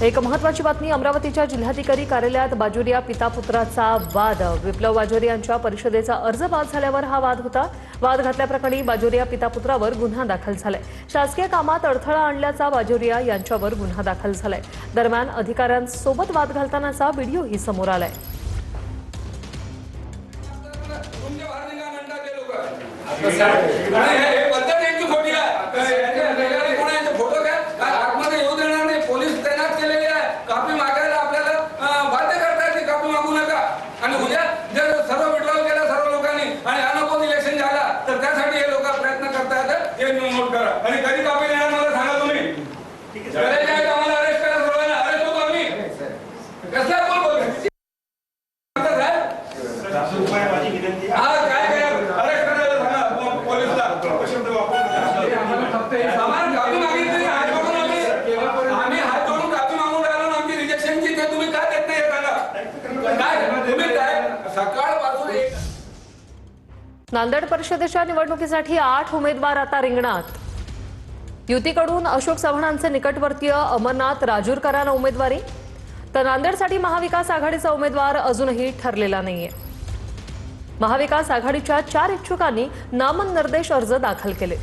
एक महत्त्वाची बातमी अमरावतीच्या जिल्हाधिकारी कार्यालयात बाजुरिया पिता पुत्राचा वाद। विप्लव बाजोरी यांच्या परिषदेचा अर्ज बाद झाल्यावर हा वाद होता। वाद घातल्याप्रकरणी बाजुरिया पिता पुत्रावर गुन्हा दाखल झालाय। शासकीय कामात अडथळा आणल्याचा बाजुरिया यांच्यावर गुन्हा दाखल झालाय। दरम्यान अधिकाऱ्यांसोबत वाद घालतानाचा व्हिडिओही समोर आलाय। नांदेड परिषदेच्या निवडणुकीसाठी 8 उमेदवार आता रिंगणात। युतीकडून अशोक चव्हाणांचे निकटवर्तीय अमरनाथ राजूरकरांना उमेदवारी, तर नांदेडसाठी महाविकास आघाडीचा उमेदवार अजूनही ठरलेला नाहीये। महाविकास आघाडीच्या 4 इच्छुकांनी नामनिर्देश अर्ज दाखल केले।